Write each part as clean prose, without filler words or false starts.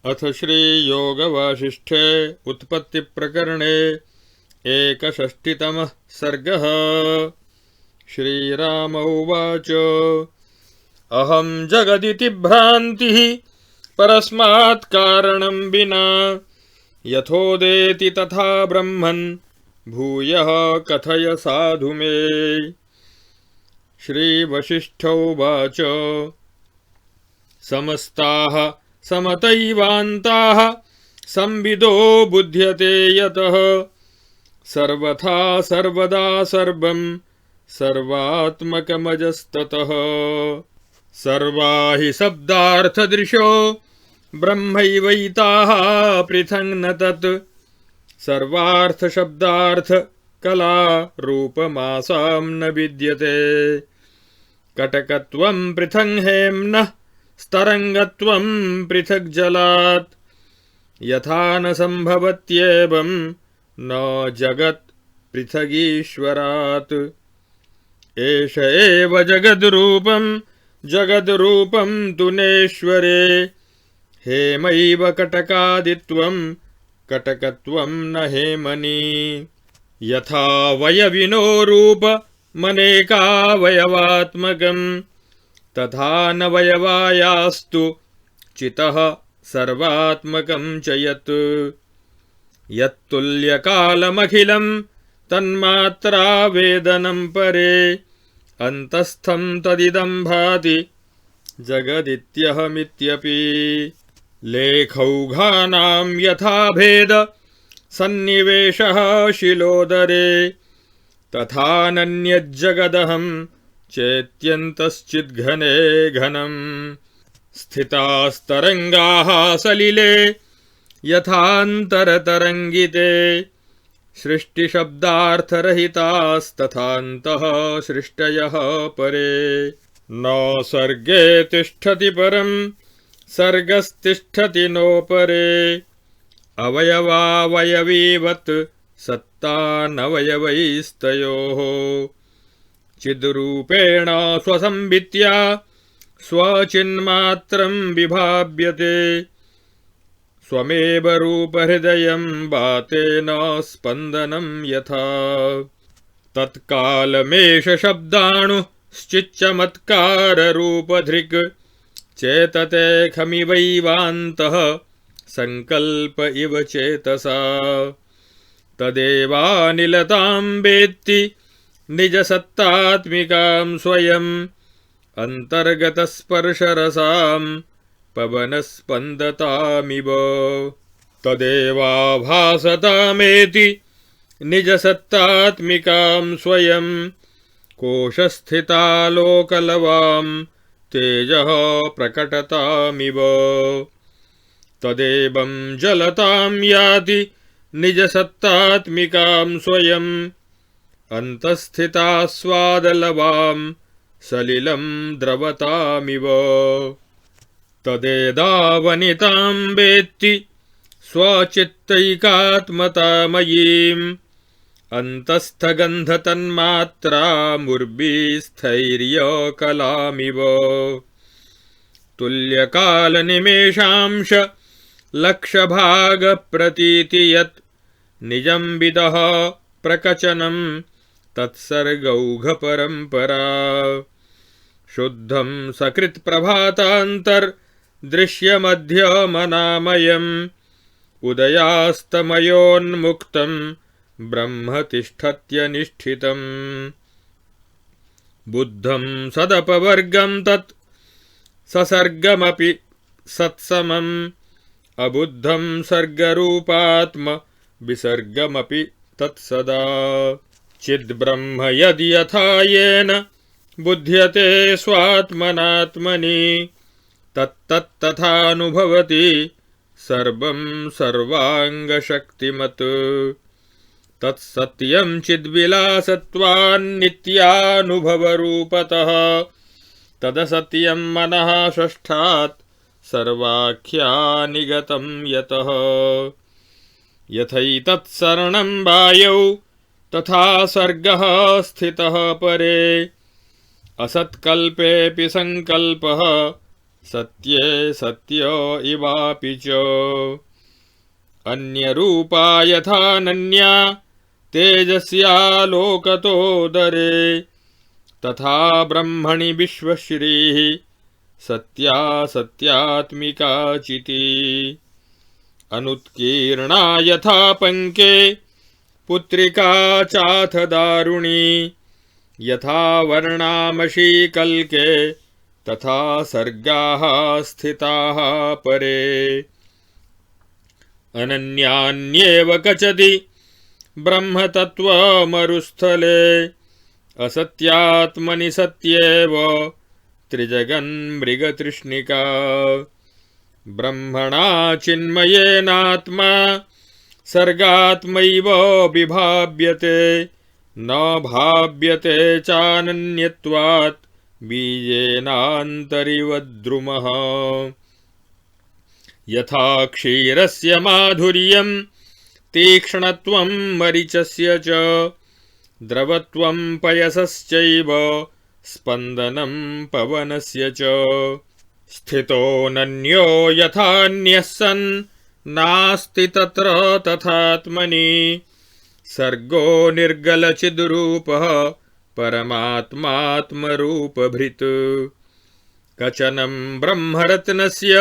अथ श्रीयोगवासिष्ठे उत्पत्तिप्रकरणे 61तमः सर्गः। श्रीराम उवाच अहं जगदिति भ्रान्तिः परस्मात् कारणं विना यथोदेति तथा ब्रह्मन् भूयः कथय साधु मे। श्रीवसिष्ठ उवाच समस्ताः समतैवान्ताः संविदो बुध्यते यतः सर्वथा सर्वदा सर्वं सर्वात्मकमजस्ततः। सर्वा हि शब्दार्थदृशो ब्रह्मैवैताः पृथङ् न तत् सर्वार्थशब्दार्थ कला रूपमासां न विद्यते। कटकत्वं पृथङ् हेम्नः स्तरङ्गत्वं पृथक् जलात् यथा न सम्भवत्येवं न जगत् पृथगीश्वरात्। एष एव जगद्रूपं जगद्रूपं तु नेश्वरे हेमैव कटकादित्वं कटकत्वं न हेमनि। यथा वयविनो रूपमनेकावयवात्मकं तथा न वयवायास्तु चितः सर्वात्मकं च यत्। यत्तुल्यकालमखिलं तन्मात्रा वेदनं परे अन्तस्थं तदिदं भाति जगदित्यहमित्यपि। लेखौघानां यथा भेद सन्निवेशः शिलोदरे तथा नन्यज्जगदहं चेत्यन्तश्चिद्घने घनम्। स्थितास्तरङ्गाः सलिले यथान्तरतरङ्गिते सृष्टिशब्दार्थरहितास्तथान्तः सृष्टयः परे। न सर्गे तिष्ठति परं सर्गस्तिष्ठति नोपरे अवयवावयवीवत् सत्तानवयवैस्तयोः। चिद्रूपेण स्वसंवित्या स्वचिन्मात्रं विभाव्यते स्वमेव रूपहृदयं वातेन स्पन्दनं यथा। तत्कालमेष शब्दाणुश्चिच्चमत्काररूपधृक् चेतते खमिवैवान्तः संकल्प इव चेतसा। तदेवानिलतां वेत्ति निजसत्तात्मिकां स्वयम् अन्तर्गतस्पर्शरसां पवनस्पन्दतामिव। तदेवाभासतामेति निजसत्तात्मिकां स्वयं कोशस्थितालोकलवां तेजः प्रकटतामिव। तदेवं जलतां याति निजसत्तात्मिकां स्वयं अन्तःस्थितास्वादलवां सलिलं द्रवतामिव। तदेदावनितां वेत्ति स्वचित्तैकात्मतामयीम् अन्तःस्थगन्धतन्मात्रामुर्वीस्थैर्यकलामिव। तुल्यकालनिमेषांश लक्षभागप्रतीति यत् निजं विदः प्रकचनं तत्सर्गौघपरम्परा। शुद्धं सकृत्प्रभातान्तर्दृश्यमध्यमनामयम् उदयास्तमयोन्मुक्तं ब्रह्म तिष्ठत्यनिष्ठितम्। बुद्धं सदपवर्गं तत् ससर्गमपि सत्समम् अबुद्धं सर्गरूपात्म विसर्गमपि तत्सदा। चिद्ब्रह्म यदि यथा येन बुध्यते स्वात्मनात्मनि तत्तथानुभवति सर्वं सर्वाङ्गशक्तिमत्। तत्सत्यं चिद्विलासत्वान्नित्यानुभवरूपतः तदसत्यं मनः षष्ठात् सर्वाख्यानिगतं यतः। यथैतत्सरणं वायौ तथा सर्गः स्थितः परे असत्कल्पेऽपि संकल्पः सत्ये सत्य इवापि च अन्यरूपा यथानन्या तेजस्यालोकतोदरे तथा ब्रह्मणि विश्वश्रीः सत्या सत्यात्मिका चिति अनुत्कीर्णा यथा पंके पुत्रिका चाथ दारुणी यथा वर्णामशी कल्के तथा सर्गाः स्थिताः परे अनन्यान्येव कचति ब्रह्मतत्त्वमरुस्थले असत्यात्मनि सत्येव त्रिजगन्मृगतृष्णिका ब्रह्मणा चिन्मयेनात्मा सर्गात्मैव विभाव्यते न भाव्यते चानन्यत्वात् बीजेनान्तरिवद्रुमः यथा क्षीरस्य माधुर्यं तीक्ष्णत्वं मरीचस्य च द्रवत्वं पयसश्चैव स्पन्दनं पवनस्य च स्थितोऽनन्यो यथान्यः सन् नास्ति तत्र तथात्मनि सर्गो निर्गलचिद्रूपः परमात्मात्मरूपभृत् कचनं ब्रह्मरत्नस्य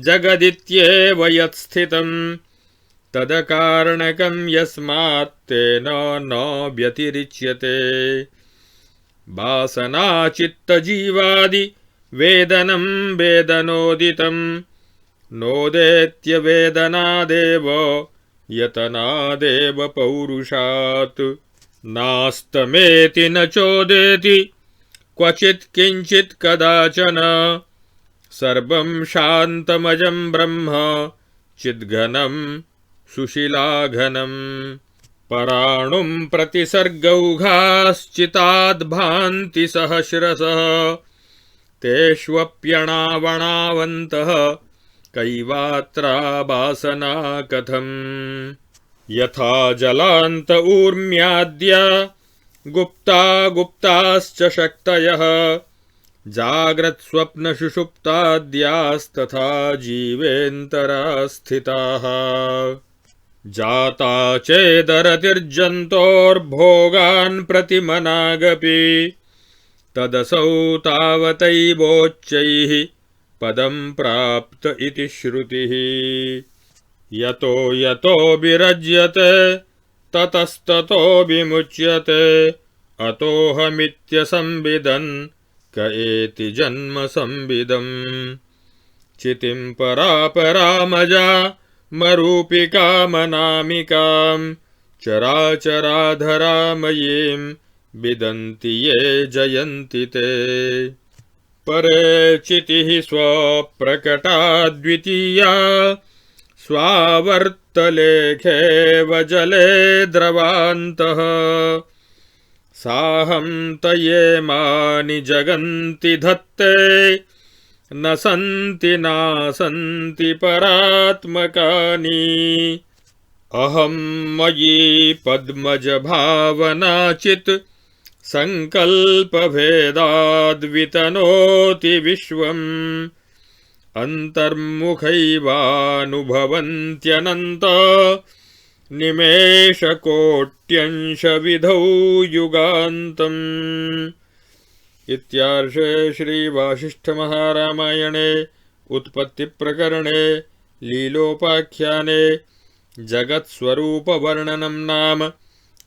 जगदित्येव यत्स्थितं तदकारणकं यस्मात् तेन न व्यतिरिच्यते वासनाचित्तजीवादि वेदनं वेदनोदितं नोदेत्यवेदनादेव यतनादेव पौरुषात् नास्तमेति न चोदेति क्वचित् किंचित् कदाचन सर्वं शान्तमजं ब्रह्म चिद्घनं सुशिलाघनं पराणुं प्रतिसर्गौघाश्चिताद्भान्ति सहस्रशः तेष्वप्यणावणावन्तः कैवात्रा वासना कथम् यथा जलान्त ऊर्म्याद्या गुप्ता गुप्ताश्च शक्तयः जाग्रत्स्वप्नसुषुप्ताद्यास्तथा जीवेन्तरा स्थिताः जाता चेदरतिर्जन्तोर्भोगान् प्रतिमनागपि तदसौ तावतैवोच्चैः पदं प्राप्त इति श्रुतिः यतो यतो विरज्यते ततस्ततो विमुच्यते अतोऽहमित्यसंविदन् क एति जन्म संविदम् चितिं परापरामजा मरूपिकामनामिकां चराचराधरामयीं विदन्ति ये जयन्ति ते परे चितिः स्वप्रकटा द्वितीया स्वावर्तलेखेव जले द्रवान्तः साहं तयेमानि जगन्ति धत्ते न सन्ति नासन्ति परात्मकानि अहं मयि पद्मजभावनाचित् संकल्पभेदाद्वितनोति विश्वम् अन्तर्मुखैवानुभवन्त्यनन्त निमेषकोट्यंशविधौ युगान्तम् इत्यार्षे श्रीवासिष्ठमहारामायणे उत्पत्तिप्रकरणे लीलोपाख्याने जगत्स्वरूपवर्णनं नाम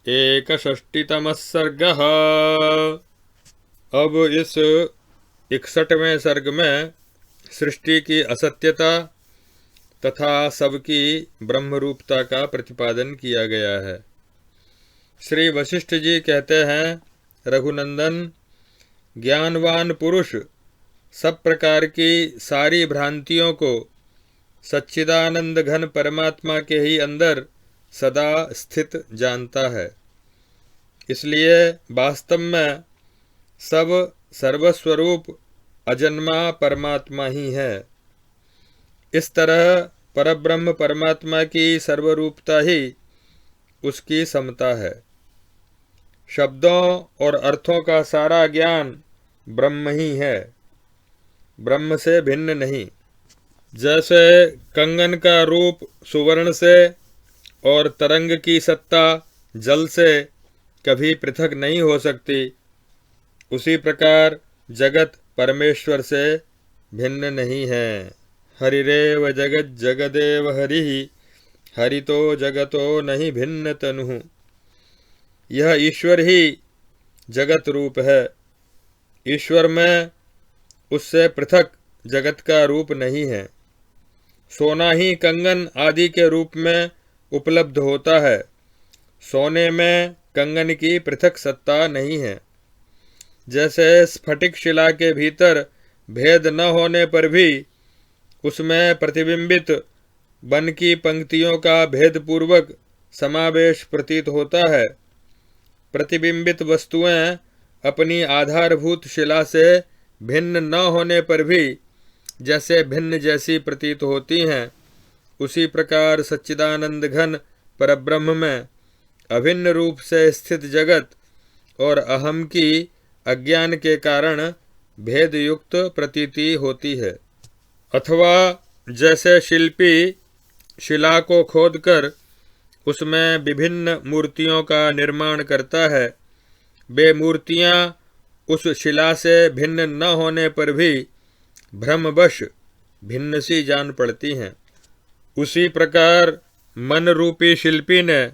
61तमः सर्गः। अब इस 61वें सर्ग में सृष्टि की असत्यता तथा सबकी ब्रह्मरूपता का प्रतिपादन किया गया है। श्री वशिष्ठ जी कहते हैं, रघुनंदन, ज्ञानवान पुरुष सब प्रकार की सारी भ्रांतियों को सच्चिदानंद घन परमात्मा के ही अंदर सदा स्थित जानता है। इसलिए वास्तव में सब सर्वस्वरूप अजन्मा परमात्मा ही है। इस तरह परब्रह्म परमात्मा की सर्वरूपता ही उसकी समता है। शब्दों और अर्थों का सारा ज्ञान ब्रह्म ही है। ब्रह्म से भिन्न नहीं। जैसे कंगन का रूप सुवर्ण से और तरंग की सत्ता जल से कभी पृथक नहीं हो सकती, उसी प्रकार जगत परमेश्वर से भिन्न नहीं है। हरिरेव जगत जगदेव हरिः हरितो जगतो नहीं भिन्न तनुः। यह ईश्वर ही जगत रूप है। ईश्वर में उससे पृथक जगत का रूप नहीं है। सोना ही कंगन आदि के रूप में उपलब्ध होता है। सोने में कंगन की पृथक सत्ता नहीं है। जैसे स्फटिक शिला के भीतर भेद न होने पर भी उसमें प्रतिबिंबित बन की पंक्तियों का भेदपूर्वक समावेश प्रतीत होता है। प्रतिबिंबित वस्तुएं अपनी आधारभूत शिला से भिन्न न होने पर भी जैसे भिन्न जैसी प्रतीत होती हैं, उसी प्रकार सच्चिदानंद घन परब्रह्म में अभिन्न रूप से स्थित जगत और अहम की अज्ञान के कारण भेद युक्त प्रतीति होती है। अथवा जैसे शिल्पी शिला को खोदकर उसमें विभिन्न मूर्तियों का निर्माण करता है, वे मूर्तियां उस शिला से भिन्न न होने पर भी भ्रमवश भिन्न सी जान पड़ती हैं। उसी प्रकार मन रूपी शिल्पी ने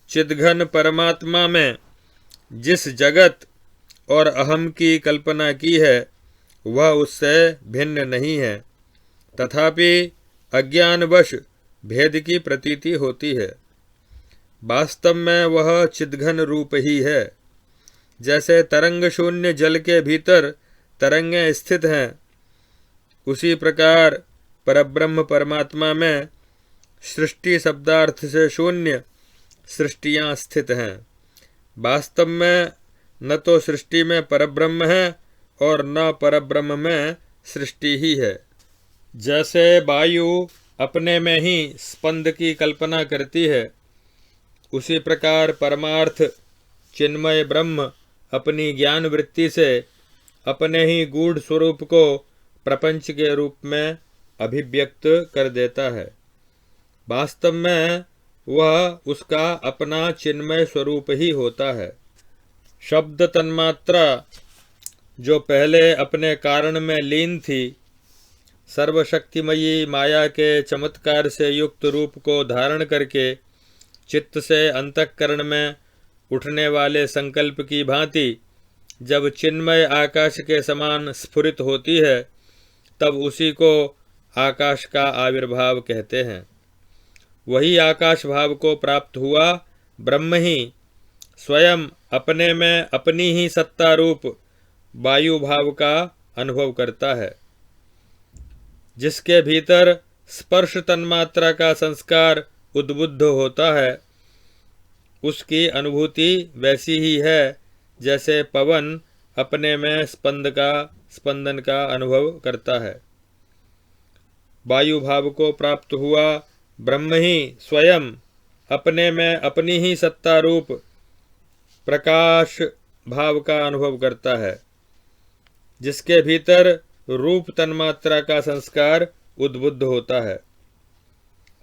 चिद्घन परमात्मा में जिस जगत और अहम की कल्पना की है वह उससे भिन्न नहीं है, तथापि अज्ञानवश भेद की प्रतीति होती है। वास्तव में वह चिद्घन रूप ही है। जैसे तरंग शून्य जल के भीतर तरंगें स्थित हैं, उसी प्रकार परब्रह्म परमात्मा में सृष्टि शब्दार्थ से शून्य सृष्टियां स्थित हैं। वास्तव में न तो सृष्टि में परब्रह्म है और न परब्रह्म में सृष्टि ही है। जैसे वायु अपने में ही स्पंद की कल्पना करती है, उसी प्रकार परमार्थ चिन्मय ब्रह्म अपनी ज्ञान वृत्ति से अपने ही गूढ़ स्वरूप को प्रपंच के रूप में अभिव्यक्त कर देता है। वास्तव में वह उसका अपना चिन्मय स्वरूप ही होता है। शब्द तन्मात्रा जो पहले अपने कारण में लीन थी, सर्वशक्तिमयी माया के चमत्कार से युक्त रूप को धारण करके चित्त से अंतःकरण में उठने वाले संकल्प की भांति जब चिन्मय आकाश के समान स्फुरित होती है, तब उसी को आकाश का आविर्भाव कहते हैं। वही आकाश भाव को प्राप्त हुआ ब्रह्म ही स्वयं अपने में अपनी ही सत्ता रूप वायु भाव का अनुभव करता है। जिसके भीतर स्पर्श तन्मात्रा का संस्कार उद्बुद्ध होता है, उसकी अनुभूति वैसी ही है जैसे पवन अपने में स्पंदन का अनुभव करता है। वायु भाव को प्राप्त हुआ ब्रह्म ही स्वयं अपने में अपनी ही सत्ता रूप प्रकाश भाव का अनुभव करता है। जिसके भीतर रूप तन्मात्रा का संस्कार उद्बुद्ध होता है,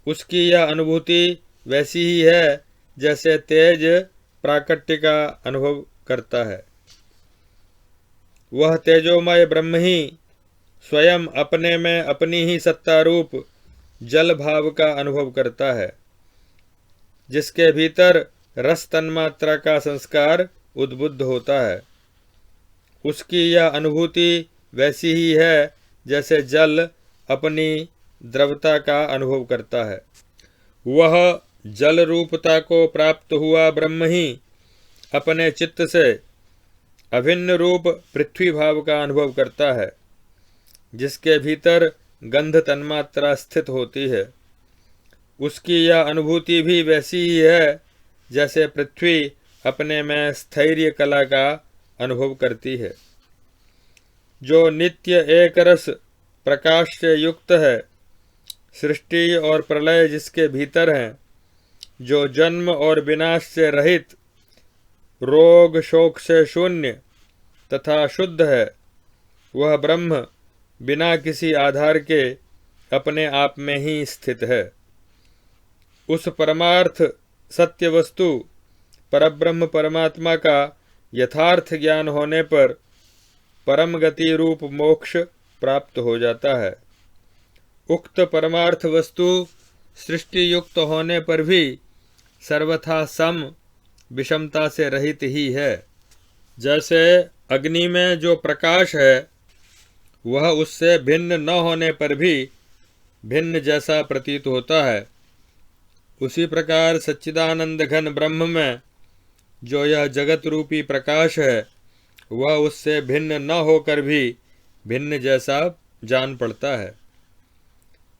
उसकी यह अनुभूति वैसी ही है जैसे तेज प्राकट्य का अनुभव करता है। वह तेजोमय ब्रह्म ही स्वयं अपने में अपनी ही सत्ता रूप जल भाव का अनुभव करता है। जिसके भीतर रस तन्मात्रा का संस्कार उद्बुद्ध होता है, उसकी यह अनुभूति वैसी ही है जैसे जल अपनी द्रवता का अनुभव करता है। वह जल रूपता को प्राप्त हुआ ब्रह्म ही अपने चित्त से अभिन्न रूप पृथ्वी भाव का अनुभव करता है। जिसके भीतर गंध तन्मात्रा स्थित होती है, उसकी यह अनुभूति भी वैसी ही है जैसे पृथ्वी अपने में स्थैर्य कला का अनुभव करती है। जो नित्य एक रस प्रकाश से युक्त है, सृष्टि और प्रलय जिसके भीतर हैं, जो जन्म और विनाश से रहित, रोग शोक से शून्य तथा शुद्ध है, वह ब्रह्म बिना किसी आधार के अपने आप में ही स्थित है। उस परमार्थ सत्य वस्तु परब्रह्म परमात्मा का यथार्थ ज्ञान होने पर परम गति रूप मोक्ष प्राप्त हो जाता है। उक्त परमार्थ वस्तु सृष्टि युक्त होने पर भी सर्वथा सम विषमता से रहित ही है। जैसे अग्नि में जो प्रकाश है वह उससे भिन्न न होने पर भी भिन्न जैसा प्रतीत होता है, उसी प्रकार सच्चिदानंद घन ब्रह्म में जो यह जगत रूपी प्रकाश है वह उससे भिन्न न होकर भी भिन्न जैसा जान पड़ता है।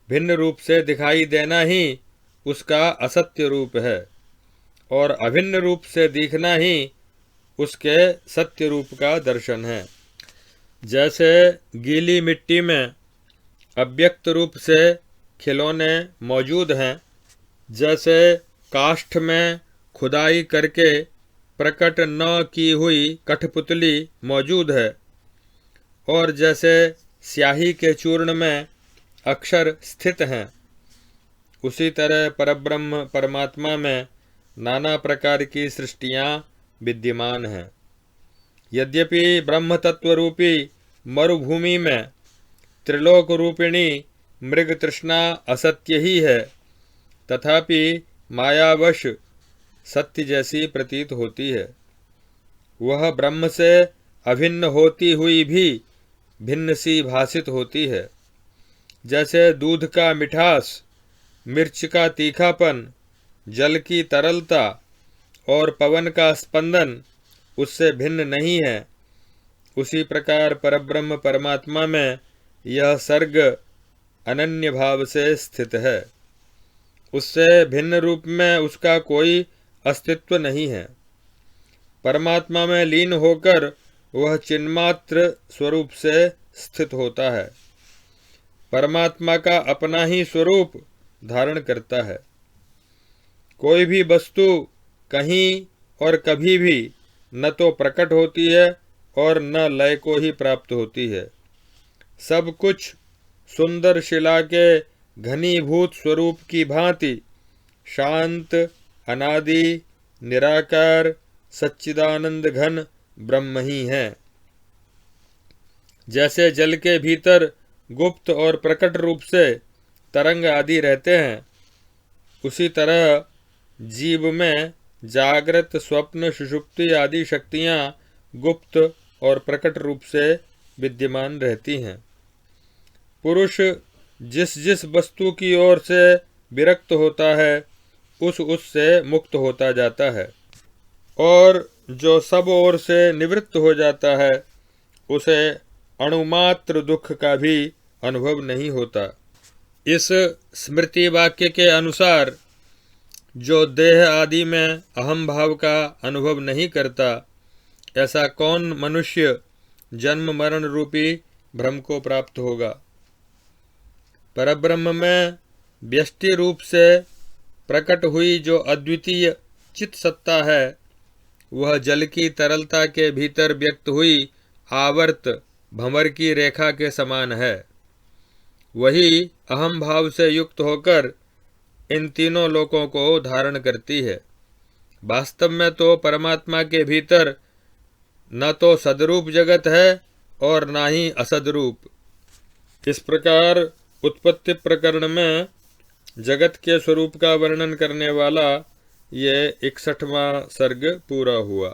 भिन्न रूप से दिखाई देना ही उसका असत्य रूप है और अभिन्न रूप से दिखना ही उसके सत्य रूप का दर्शन है। जैसे गीली मिट्टी में अव्यक्त रूप से खिलौने मौजूद हैं, जैसे काष्ठ में खुदाई करके प्रकट न की हुई कठपुतली मौजूद है, और जैसे स्याही के चूर्ण में अक्षर स्थित हैं, उसी तरह परब्रह्म परमात्मा में नाना प्रकार की सृष्टियां विद्यमान हैं। यद्यपि ब्रह्म तत्व रूपी मरुभूमि में त्रिलोक रूपिणी मृग तृष्णा असत्य ही है, तथापि मायावश सत्य जैसी प्रतीत होती है। वह ब्रह्म से अभिन्न होती हुई भी भिन्न सी भासित होती है। जैसे दूध का मिठास, मिर्च का तीखापन, जल की तरलता और पवन का स्पंदन उससे भिन्न नहीं है, उसी प्रकार परब्रह्म परमात्मा में यह सर्ग अनन्य भाव से स्थित है। उससे भिन्न रूप में उसका कोई अस्तित्व नहीं है। परमात्मा में लीन होकर वह चिन्मात्र स्वरूप से स्थित होता है। परमात्मा का अपना ही स्वरूप धारण करता है। कोई भी वस्तु कहीं और कभी भी न तो प्रकट होती है और न लय को ही प्राप्त होती है। सब कुछ सुंदर शिला के घनीभूत स्वरूप की भांति शांत, अनादि, निराकार, सच्चिदानंद घन ब्रह्म ही है। जैसे जल के भीतर गुप्त और प्रकट रूप से तरंग आदि रहते हैं, उसी तरह जीव में जागृत, स्वप्न, सुषुप्ति आदि शक्तियां गुप्त और प्रकट रूप से विद्यमान रहती हैं। पुरुष जिस जिस वस्तु की ओर से विरक्त होता है उससे मुक्त होता जाता है, और जो सब ओर से निवृत्त हो जाता है उसे अणुमात्र दुख का भी अनुभव नहीं होता। इस स्मृति वाक्य के अनुसार जो देह आदि में अहम भाव का अनुभव नहीं करता, ऐसा कौन मनुष्य जन्म मरण रूपी भ्रम को प्राप्त होगा। परब्रह्म में व्यष्टि रूप से प्रकट हुई जो अद्वितीय चित सत्ता है, वह जल की तरलता के भीतर व्यक्त हुई आवर्त भंवर की रेखा के समान है। वही अहम भाव से युक्त होकर इन तीनों लोकों को धारण करती है। वास्तव में तो परमात्मा के भीतर न तो सदरूप जगत है और न ही असदरूप। इस प्रकार उत्पत्ति प्रकरण में जगत के स्वरूप का वर्णन करने वाला ये 61वां सर्ग पूरा हुआ।